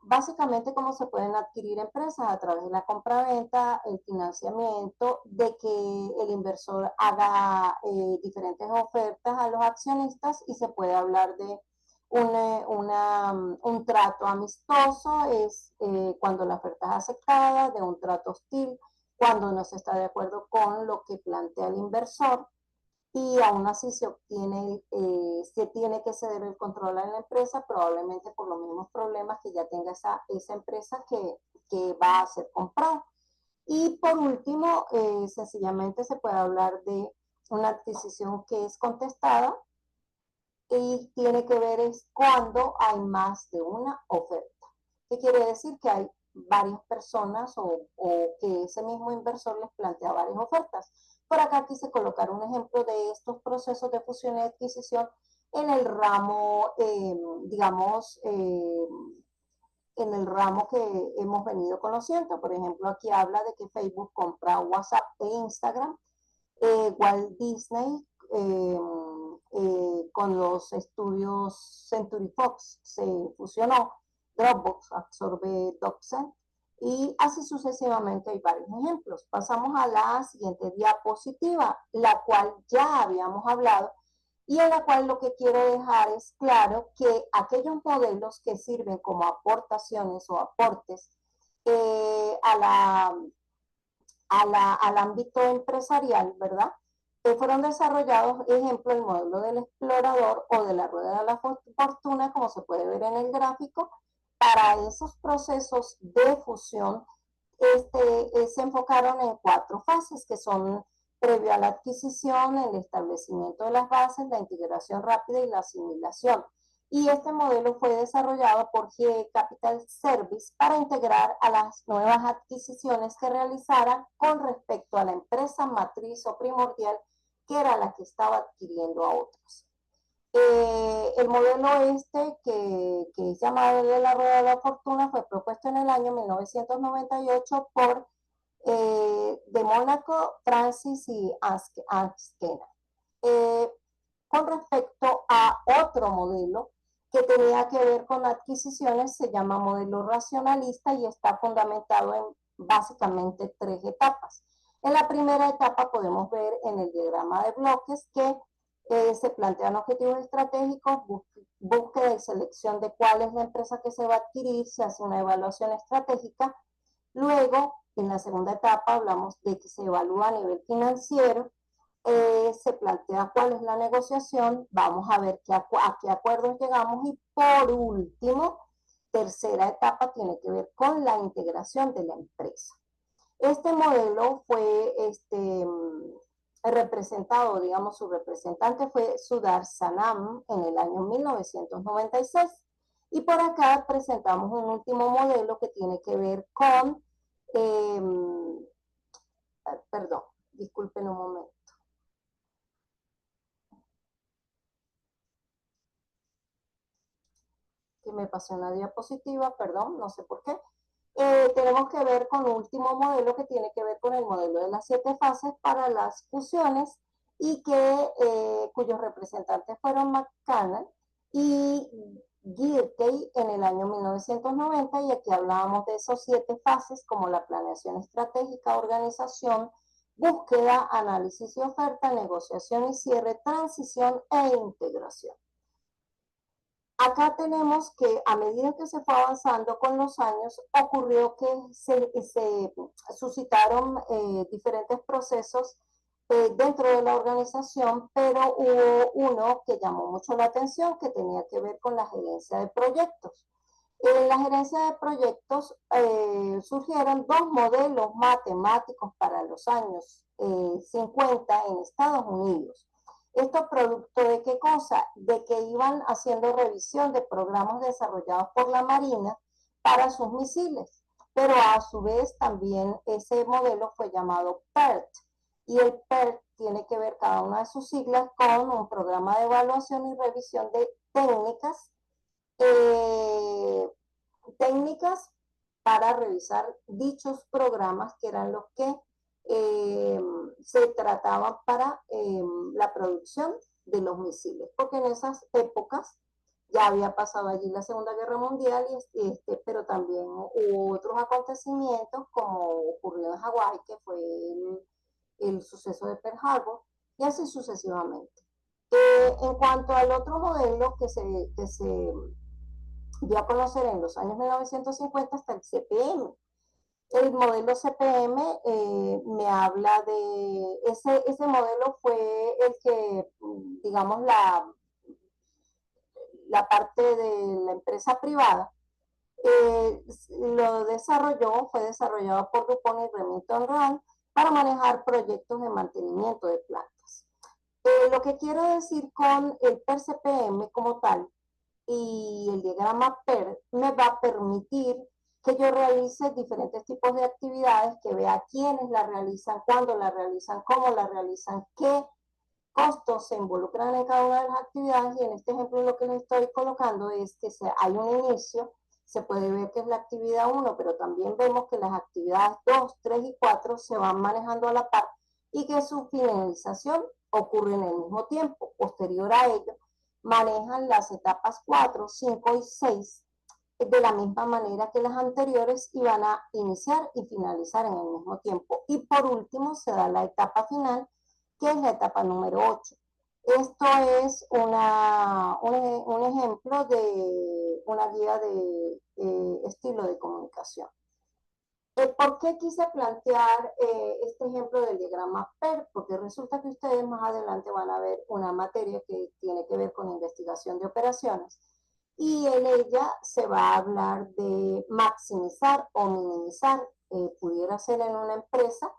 Básicamente, cómo se pueden adquirir empresas a través de la compraventa, el financiamiento, de que el inversor haga diferentes ofertas a los accionistas, y se puede hablar de un trato amistoso, es cuando la oferta es aceptada, de un trato hostil, cuando no se está de acuerdo con lo que plantea el inversor, y aún así se tiene que ceder el control a la empresa, probablemente por los mismos problemas que ya tenga esa empresa que va a ser comprada. Y por último, sencillamente se puede hablar de una adquisición que es contestada, y tiene que ver es cuando hay más de una oferta. ¿Qué quiere decir? Que hay varias personas o que ese mismo inversor les plantea varias ofertas. Por acá quise colocar un ejemplo de estos procesos de fusión y adquisición en el ramo, digamos, en el ramo que hemos venido conociendo. Por ejemplo, aquí habla de que Facebook compra WhatsApp e Instagram, Walt Disney con los estudios Century Fox se fusionó, Dropbox absorbe DocSend, y así sucesivamente hay varios ejemplos. Pasamos a la siguiente diapositiva, la cual ya habíamos hablado, y en la cual lo que quiero dejar es claro que aquellos modelos que sirven como aportaciones o aportes al ámbito empresarial, ¿verdad? Fueron desarrollados, ejemplo, el modelo del explorador o de la rueda de la fortuna, como se puede ver en el gráfico. Para esos procesos de fusión se enfocaron en 4 fases, que son previo a la adquisición, el establecimiento de las bases, la integración rápida y la asimilación. Y este modelo fue desarrollado por GE Capital Service para integrar a las nuevas adquisiciones que realizaran con respecto a la empresa matriz o primordial, que era la que estaba adquiriendo a otros. El modelo que es llamado de la rueda de la fortuna, fue propuesto en el año 1998 por de Mónaco, Francis y Askena. Con respecto a otro modelo que tenía que ver con adquisiciones, se llama modelo racionalista y está fundamentado en básicamente 3 etapas. En la primera etapa podemos ver en el diagrama de bloques que se plantean objetivos estratégicos, búsqueda y selección de cuál es la empresa que se va a adquirir, se hace una evaluación estratégica. Luego, en la segunda etapa, hablamos de que se evalúa a nivel financiero, se plantea cuál es la negociación, vamos a ver a qué acuerdos llegamos y por último, tercera etapa tiene que ver con la integración de la empresa. Este modelo fue representado, digamos, su representante fue Sudhir Sanam en el año 1996. Y por acá presentamos un último modelo que tiene que ver con, perdón, disculpen un momento. Que me pasó una diapositiva, perdón, no sé por qué. Tenemos que ver con un último modelo que tiene que ver con el modelo de las 7 fases para las fusiones y cuyos representantes fueron McCann y Gierke en el año 1990, y aquí hablábamos de esos 7 fases como la planeación estratégica, organización, búsqueda, análisis y oferta, negociación y cierre, transición e integración. Acá tenemos que a medida que se fue avanzando con los años, ocurrió que se suscitaron diferentes procesos dentro de la organización, pero hubo uno que llamó mucho la atención, que tenía que ver con la gerencia de proyectos. En la gerencia de proyectos surgieron 2 modelos matemáticos para los años 50 en Estados Unidos. ¿Esto producto de qué cosa? De que iban haciendo revisión de programas desarrollados por la Marina para sus misiles, pero a su vez también ese modelo fue llamado PERT, y el PERT tiene que ver cada una de sus siglas con un programa de evaluación y revisión de técnicas para revisar dichos programas, que eran los que se trataban para la producción de los misiles, porque en esas épocas ya había pasado allí la Segunda Guerra Mundial, pero también hubo otros acontecimientos, como ocurrió en Hawái, que fue el suceso de Pearl Harbor, y así sucesivamente. En cuanto al otro modelo que se dio a conocer en los años 1950 hasta el CPM. El modelo CPM me habla de, ese modelo fue el que, digamos, la parte de la empresa privada fue desarrollado por DuPont y Remington Rand para manejar proyectos de mantenimiento de plantas. Lo que quiero decir con el PER-CPM como tal y el diagrama PER me va a permitir que yo realice diferentes tipos de actividades, que vea quiénes la realizan, cuándo la realizan, cómo la realizan, qué costos se involucran en cada una de las actividades. Y en este ejemplo lo que les estoy colocando es que hay un inicio, se puede ver que es la actividad 1, pero también vemos que las actividades 2, 3 y 4 se van manejando a la par y que su finalización ocurre en el mismo tiempo. Posterior a ello, manejan las etapas 4, 5 y 6 de la misma manera que las anteriores y van a iniciar y finalizar en el mismo tiempo. Y por último se da la etapa final, que es la etapa número 8. Esto es un ejemplo de una guía de estilo de comunicación. ¿Por qué quise plantear este ejemplo del diagrama PER? Porque resulta que ustedes más adelante van a ver una materia que tiene que ver con investigación de operaciones, y en ella se va a hablar de maximizar o minimizar, pudiera ser en una empresa,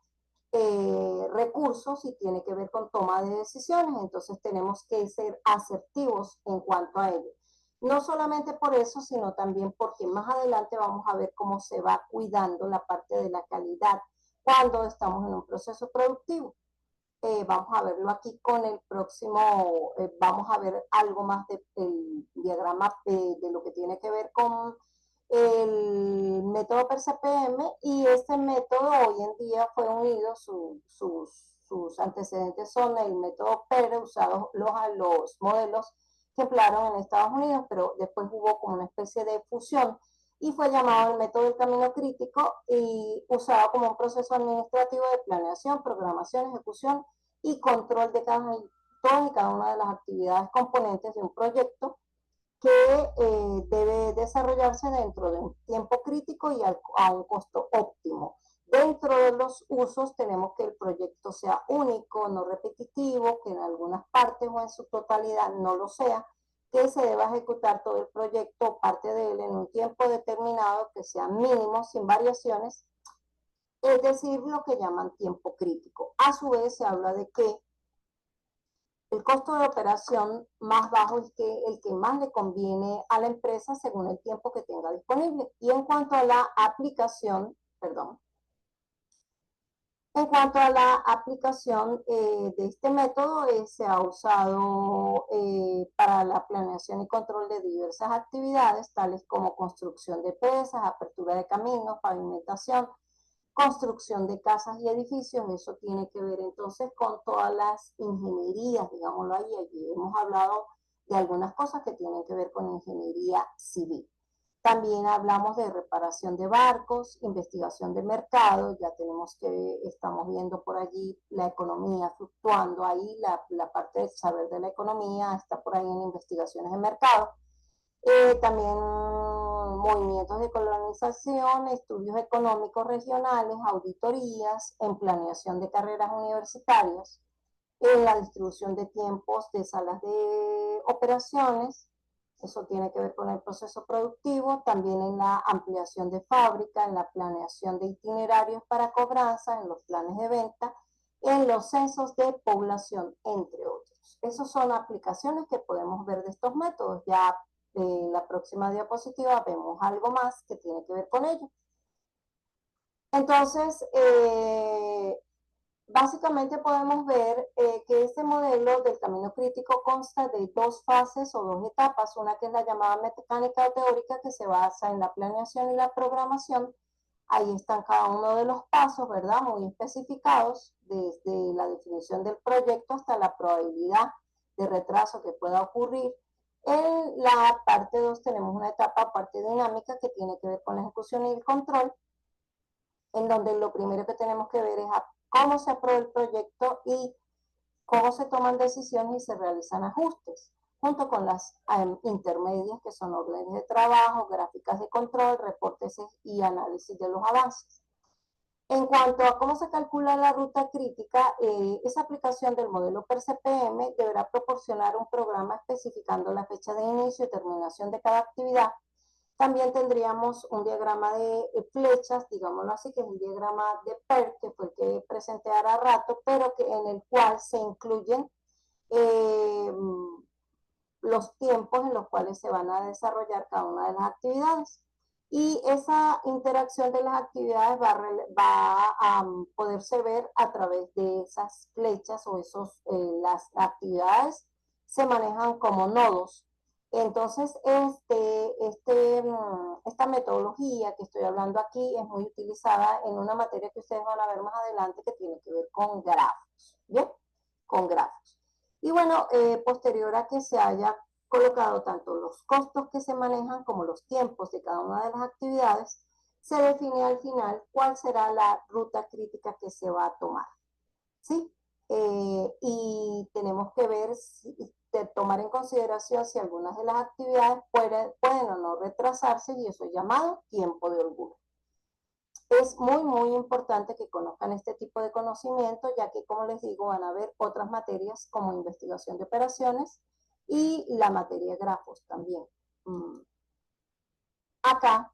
recursos, y tiene que ver con toma de decisiones. Entonces tenemos que ser asertivos en cuanto a ello. No solamente por eso, sino también porque más adelante vamos a ver cómo se va cuidando la parte de la calidad cuando estamos en un proceso productivo. Vamos a verlo aquí con el próximo, vamos a ver algo más del diagrama de lo que tiene que ver con el método PER-CPM, y este método hoy en día fue unido, sus antecedentes son el método PER usado los modelos que emplearon en Estados Unidos, pero después hubo como una especie de fusión y fue llamado el método del camino crítico y usado como un proceso administrativo de planeación, programación, ejecución y control de todas y cada una de las actividades componentes de un proyecto que debe desarrollarse dentro de un tiempo crítico y a un costo óptimo. Dentro de los usos tenemos que el proyecto sea único, no repetitivo, que en algunas partes o en su totalidad no lo sea, que se deba ejecutar todo el proyecto o parte de él en un tiempo determinado que sea mínimo, sin variaciones, es decir, lo que llaman tiempo crítico. A su vez se habla de que el costo de operación más bajo es el que más le conviene a la empresa según el tiempo que tenga disponible. Y en cuanto a la aplicación, perdón, en cuanto a la aplicación de este método, se ha usado para la planeación y control de diversas actividades, tales como construcción de presas, apertura de caminos, pavimentación, construcción de casas y edificios. Eso tiene que ver entonces con todas las ingenierías, digámoslo ahí. Allí hemos hablado de algunas cosas que tienen que ver con ingeniería civil. También hablamos de reparación de barcos, investigación de mercado, ya tenemos que, estamos viendo por allí la economía fluctuando, ahí la parte de saber de la economía está por ahí en investigaciones de mercado. También movimientos de colonización, estudios económicos regionales, auditorías, en planeación de carreras universitarias, en la distribución de tiempos de salas de operaciones, eso tiene que ver con el proceso productivo, también en la ampliación de fábrica, en la planeación de itinerarios para cobranza, en los planes de venta, en los censos de población, entre otros. Esas son aplicaciones que podemos ver de estos métodos. Ya en la próxima diapositiva vemos algo más que tiene que ver con ello. Entonces, básicamente podemos ver que este modelo del camino crítico consta de dos fases o dos etapas, una que es la llamada mecánica teórica, que se basa en la planeación y la programación. Ahí están cada uno de los pasos, ¿verdad? Muy especificados, desde la definición del proyecto hasta la probabilidad de retraso que pueda ocurrir. En la parte 2 tenemos una etapa, parte dinámica, que tiene que ver con la ejecución y el control, en donde lo primero que tenemos que ver es cómo se aprueba el proyecto y cómo se toman decisiones y se realizan ajustes, junto con las intermedias, que son órdenes de trabajo, gráficas de control, reportes y análisis de los avances. En cuanto a cómo se calcula la ruta crítica, esa aplicación del modelo PERCPM deberá proporcionar un programa especificando la fecha de inicio y terminación de cada actividad. También tendríamos un diagrama de flechas, digámoslo así, que es un diagrama de PER, que fue el que presenté hace rato, pero que en el cual se incluyen los tiempos en los cuales se van a desarrollar cada una de las actividades. Y esa interacción de las actividades va a poderse ver a través de esas flechas o las actividades se manejan como nodos. Entonces, esta metodología que estoy hablando aquí es muy utilizada en una materia que ustedes van a ver más adelante, que tiene que ver con grafos, ¿bien? Con grafos. Y bueno, posterior a que se haya colocado tanto los costos que se manejan como los tiempos de cada una de las actividades, se define al final cuál será la ruta crítica que se va a tomar, ¿sí? Y tenemos que ver, tomar en consideración si algunas de las actividades pueden o no retrasarse, y eso es llamado tiempo de holgura. Es muy, muy importante que conozcan este tipo de conocimiento, ya que, como les digo, van a haber otras materias como investigación de operaciones y la materia de grafos también. Acá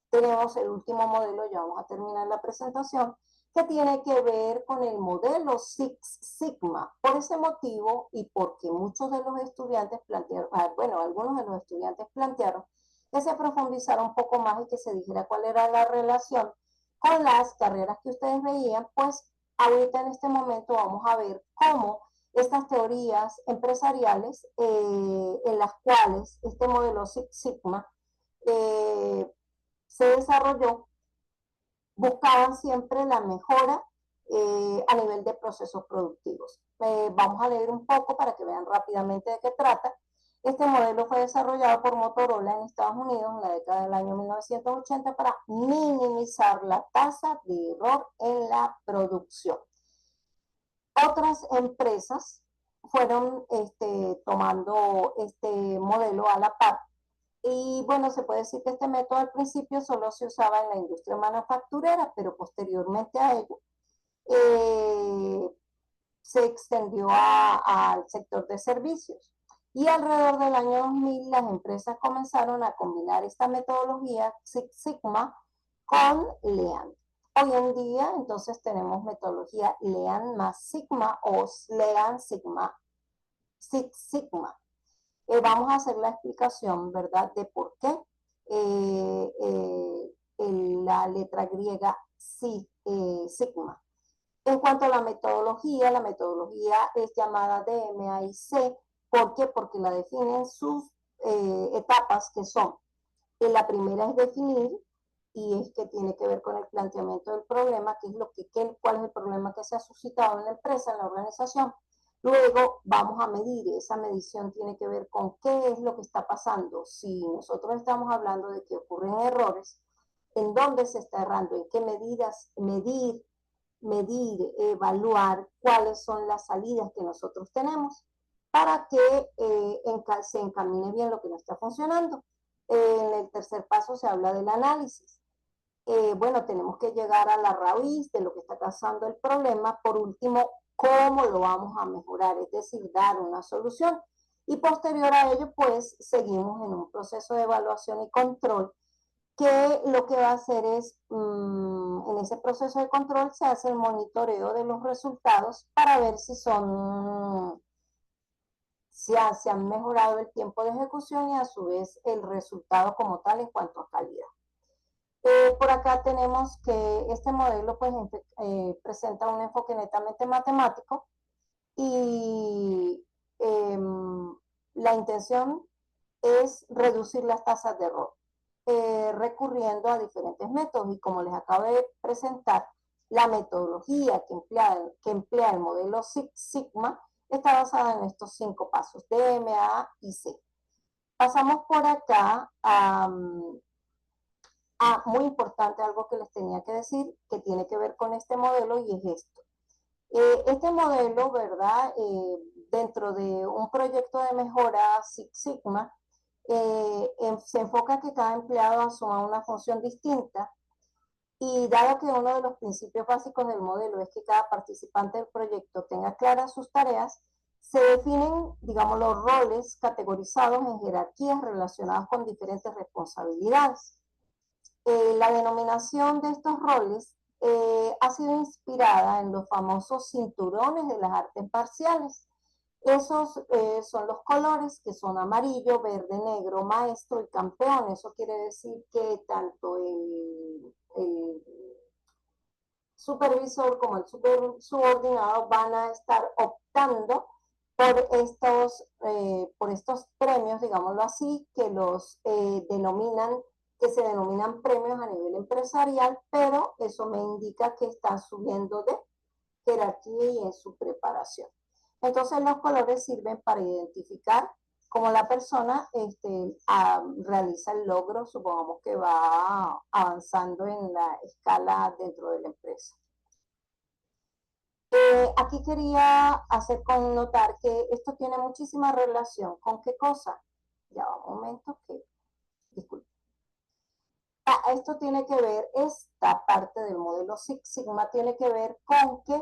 tenemos el último modelo, ya vamos a terminar la presentación, que tiene que ver con el modelo Six Sigma. Por ese motivo, y porque muchos de los estudiantes plantearon, bueno, algunos de los estudiantes plantearon que se profundizara un poco más y que se dijera cuál era la relación con las carreras que ustedes veían, pues ahorita en este momento vamos a ver cómo estas teorías empresariales, en las cuales este modelo Six Sigma se desarrolló, buscaban siempre la mejora a nivel de procesos productivos. Vamos a leer un poco para que vean rápidamente de qué trata. Este modelo fue desarrollado por Motorola en Estados Unidos en la década del año 1980 para minimizar la tasa de error en la producción. Otras empresas fueron tomando este modelo a la par. Y bueno, se puede decir que este método al principio solo se usaba en la industria manufacturera, pero posteriormente a ello se extendió al sector de servicios. Y alrededor del año 2000 las empresas comenzaron a combinar esta metodología Six Sigma con Lean. Hoy en día entonces tenemos metodología Lean más Sigma o Lean Sigma, Six Sigma. Vamos a hacer la explicación, ¿verdad?, de por qué la letra griega Sigma. En cuanto a la metodología es llamada DMAIC. ¿Por qué? Porque la definen sus etapas, que son, la primera es definir, y es que tiene que ver con el planteamiento del problema, cuál es el problema que se ha suscitado en la empresa, en la organización. Luego vamos a medir, esa medición tiene que ver con qué es lo que está pasando. Si nosotros estamos hablando de que ocurren errores, en dónde se está errando, en qué medidas, medir, evaluar cuáles son las salidas que nosotros tenemos para que se encamine bien lo que no está funcionando. En el tercer paso se habla del análisis. Bueno, tenemos que llegar a la raíz de lo que está causando el problema. Por último, cómo lo vamos a mejorar, es decir, dar una solución. Y posterior a ello, pues, seguimos en un proceso de evaluación y control, que lo que va a hacer es, en ese proceso de control se hace el monitoreo de los resultados para ver si se han mejorado el tiempo de ejecución y a su vez el resultado como tal en cuanto a calidad. Por acá tenemos que este modelo pues presenta un enfoque netamente matemático y la intención es reducir las tasas de error, recurriendo a diferentes métodos. Y como les acabo de presentar, la metodología que emplea el modelo Six Sigma está basada en estos 5 pasos, D, M, A y C. Pasamos por acá muy importante, algo que les tenía que decir, que tiene que ver con este modelo, y es esto. Este modelo, ¿verdad? Dentro de un proyecto de mejora Six Sigma, se enfoca que cada empleado asuma una función distinta, y dado que uno de los principios básicos del modelo es que cada participante del proyecto tenga claras sus tareas, se definen, digamos, los roles categorizados en jerarquías relacionadas con diferentes responsabilidades. La denominación de estos roles ha sido inspirada en los famosos cinturones de las artes marciales. Esos son los colores, que son amarillo, verde, negro, maestro y campeón. Eso quiere decir que tanto el supervisor como el subordinado van a estar optando por estos premios, digámoslo así, que se denominan premios a nivel empresarial, pero eso me indica que están subiendo de jerarquía y en su preparación. Entonces los colores sirven para identificar cómo la persona realiza el logro, supongamos que va avanzando en la escala dentro de la empresa. Aquí quería hacer connotar que esto tiene muchísima relación con qué cosa. Ya va un momento que, disculpe. Esto tiene que ver, esta parte del modelo Six Sigma tiene que ver con que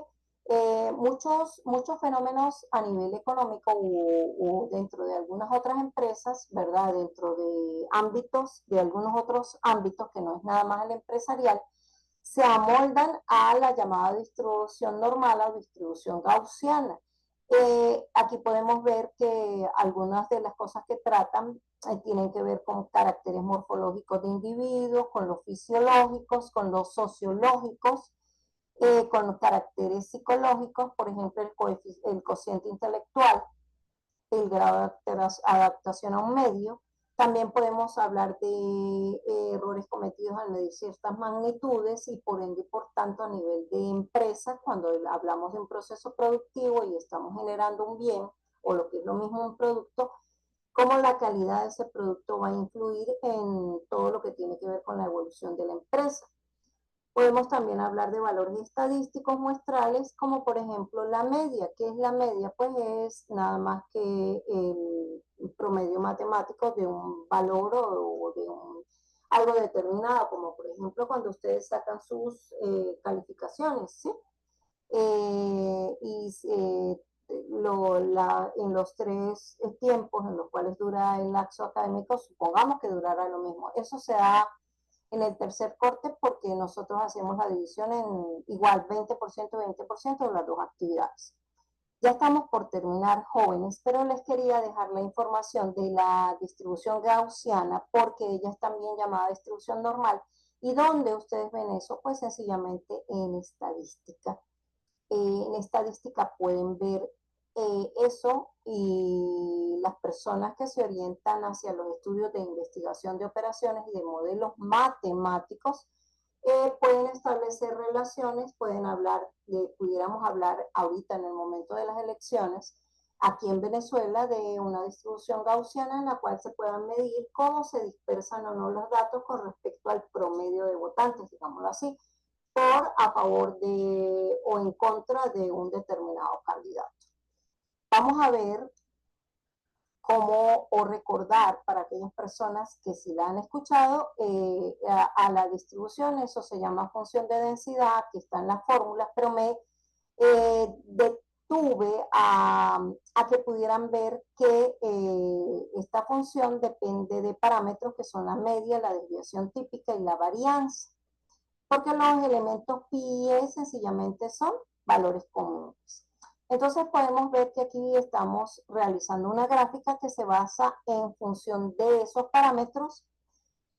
muchos fenómenos a nivel económico o dentro de algunas otras empresas, ¿verdad? Dentro de algunos otros ámbitos que no es nada más el empresarial, se amoldan a la llamada distribución normal o distribución gaussiana. Aquí podemos ver que algunas de las cosas que tratan tienen que ver con caracteres morfológicos de individuos, con los fisiológicos, con los sociológicos, con los caracteres psicológicos, por ejemplo, el cociente intelectual, el grado de adaptación a un medio. También podemos hablar de errores cometidos al medir ciertas magnitudes y por ende, por tanto, a nivel de empresa, cuando hablamos de un proceso productivo y estamos generando un bien, o lo que es lo mismo un producto, cómo la calidad de ese producto va a influir en todo lo que tiene que ver con la evolución de la empresa. Podemos también hablar de valores estadísticos muestrales, como por ejemplo la media. ¿Qué es la media? Pues es nada más que el promedio matemático de un valor o de algo determinado, como por ejemplo cuando ustedes sacan sus calificaciones, ¿sí? Y en los tres tiempos en los cuales dura el lapso académico, supongamos que durará lo mismo. Eso se da en el tercer corte porque nosotros hacemos la división en igual 20% y 20% de las dos actividades. Ya estamos por terminar, jóvenes, pero les quería dejar la información de la distribución gaussiana porque ella es también llamada distribución normal. ¿Y dónde ustedes ven eso? Pues sencillamente en estadística. En estadística pueden ver eso, y las personas que se orientan hacia los estudios de investigación de operaciones y de modelos matemáticos pueden establecer relaciones, pudiéramos hablar ahorita en el momento de las elecciones, aquí en Venezuela, de una distribución gaussiana en la cual se puedan medir cómo se dispersan o no los datos con respecto al promedio de votantes, digámoslo así, a favor de o en contra de un determinado candidato. Vamos a ver cómo, o recordar para aquellas personas que sí la han escuchado, a la distribución, eso se llama función de densidad, que está en las fórmulas, pero me detuve a que pudieran ver que esta función depende de parámetros que son la media, la desviación típica y la varianza, porque los elementos pi y e sencillamente son valores comunes. Entonces podemos ver que aquí estamos realizando una gráfica que se basa en función de esos parámetros,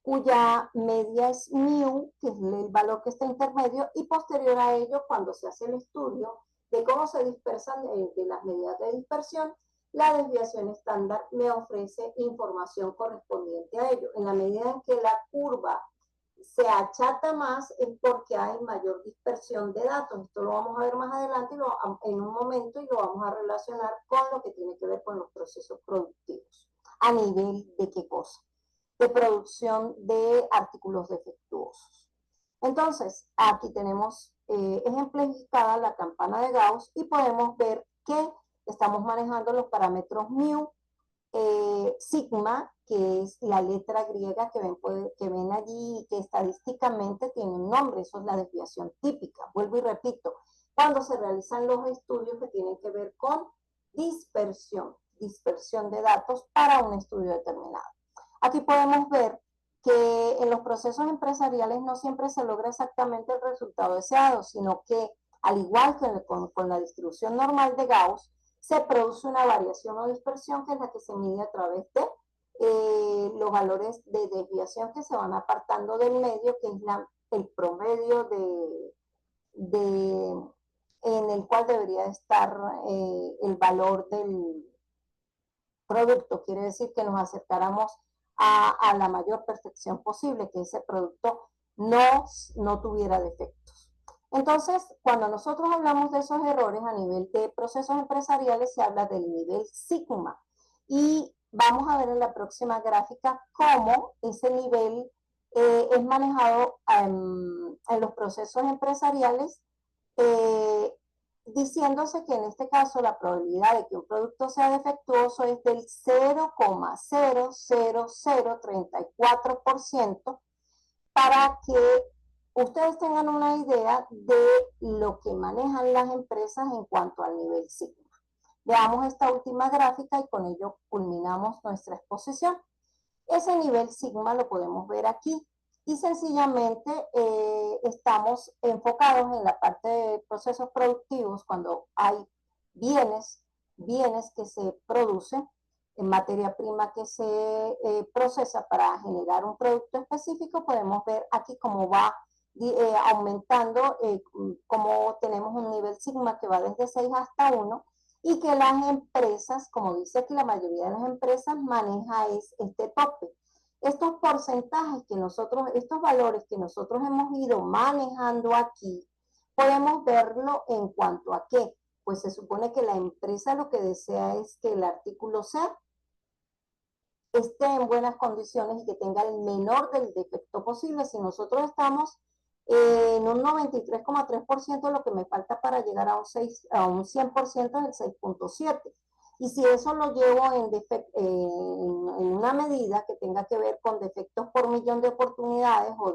cuya media es mu, que es el valor que está intermedio, y posterior a ello, cuando se hace el estudio de cómo se dispersan de las medidas de dispersión, la desviación estándar me ofrece información correspondiente a ello. En la medida en que la curva se achata más es porque hay mayor dispersión de datos. Esto lo vamos a ver más adelante en un momento, y lo vamos a relacionar con lo que tiene que ver con los procesos productivos. ¿A nivel de qué cosa? De producción de artículos defectuosos. Entonces, aquí tenemos ejemplificada la campana de Gauss y podemos ver que estamos manejando los parámetros mu, sigma, que es la letra griega que ven allí y que estadísticamente tiene un nombre, eso es la desviación típica. Vuelvo y repito, cuando se realizan los estudios que tienen que ver con dispersión de datos para un estudio determinado. Aquí podemos ver que en los procesos empresariales no siempre se logra exactamente el resultado deseado, sino que, al igual que con la distribución normal de Gauss, se produce una variación o dispersión que es la que se mide a través de los valores de desviación que se van apartando del medio, que es el promedio en el cual debería estar el valor del producto. Quiere decir que nos acercáramos a la mayor perfección posible, que ese producto no tuviera defectos. Entonces, cuando nosotros hablamos de esos errores a nivel de procesos empresariales, se habla del nivel sigma. Y vamos a ver en la próxima gráfica cómo ese nivel es manejado en los procesos empresariales, diciéndose que en este caso la probabilidad de que un producto sea defectuoso es del 0,00034%, para que ustedes tengan una idea de lo que manejan las empresas en cuanto al nivel sigma. Veamos esta última gráfica y con ello culminamos nuestra exposición. Ese nivel sigma lo podemos ver aquí y sencillamente estamos enfocados en la parte de procesos productivos cuando hay bienes que se producen, en materia prima que se procesa para generar un producto específico. Podemos ver aquí cómo va aumentando, cómo tenemos un nivel sigma que va desde 6 hasta 1, y que las empresas, como dice aquí, la mayoría de las empresas maneja este tope. Estos porcentajes estos valores que nosotros hemos ido manejando aquí, podemos verlo en cuanto a qué. Pues se supone que la empresa lo que desea es que el artículo sea esté en buenas condiciones y que tenga el menor del defecto posible. Si nosotros estamos en un 93,3%, lo que me falta para llegar a un 100% es el 6,7. Y si eso lo llevo en una medida que tenga que ver con defectos por millón de oportunidades o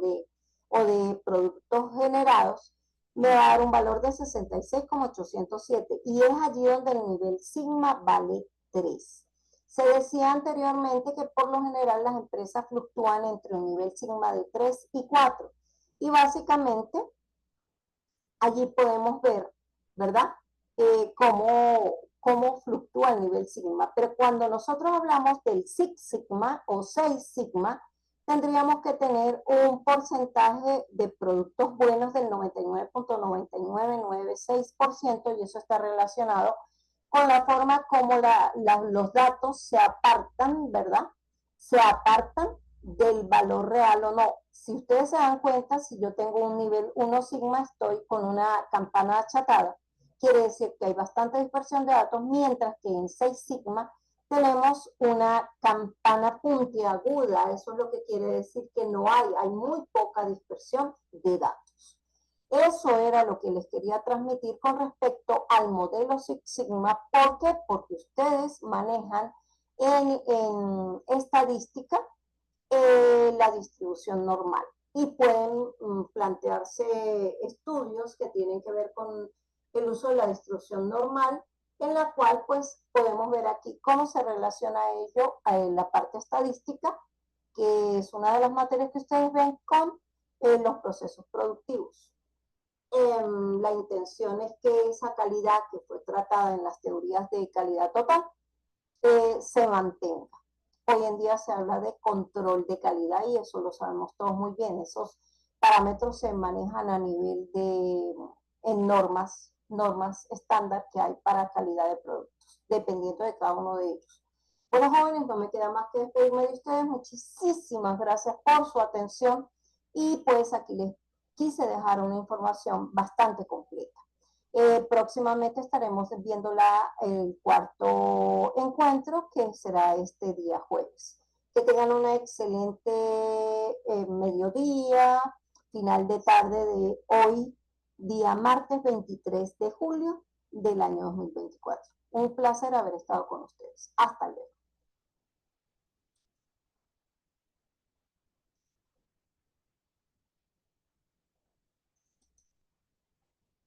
de productos generados, me va a dar un valor de 66,807. Y es allí donde el nivel sigma vale 3. Se decía anteriormente que por lo general las empresas fluctúan entre un nivel sigma de 3 y 4. Y básicamente allí podemos ver, ¿verdad? Cómo fluctúa el nivel sigma. Pero cuando nosotros hablamos del Six Sigma o 6 Sigma, tendríamos que tener un porcentaje de productos buenos del 99,9996%, y eso está relacionado con la forma como los datos se apartan, ¿verdad? Se apartan del valor real o no. Si ustedes se dan cuenta, si yo tengo un nivel 1 sigma, estoy con una campana achatada. Quiere decir que hay bastante dispersión de datos, mientras que en 6 sigma tenemos una campana puntiaguda. Eso es lo que quiere decir que no hay muy poca dispersión de datos. Eso era lo que les quería transmitir con respecto al modelo Six Sigma. ¿Por qué? Porque ustedes manejan en estadística la distribución normal y pueden plantearse estudios que tienen que ver con el uso de la distribución normal, en la cual pues podemos ver aquí cómo se relaciona ello en la parte estadística, que es una de las materias que ustedes ven, con los procesos productivos. La intención es que esa calidad que fue tratada en las teorías de calidad total se mantenga. Hoy en día se habla de control de calidad y eso lo sabemos todos muy bien. Esos parámetros se manejan a nivel en normas estándar que hay para calidad de productos, dependiendo de cada uno de ellos. Bueno, jóvenes, no me queda más que despedirme de ustedes. Muchísimas gracias por su atención y pues aquí les quise dejar una información bastante completa. Próximamente estaremos viendo el cuarto encuentro, que será este día jueves. Que tengan una excelente mediodía, final de tarde de hoy, día martes 23 de julio del año 2024. Un placer haber estado con ustedes. Hasta luego.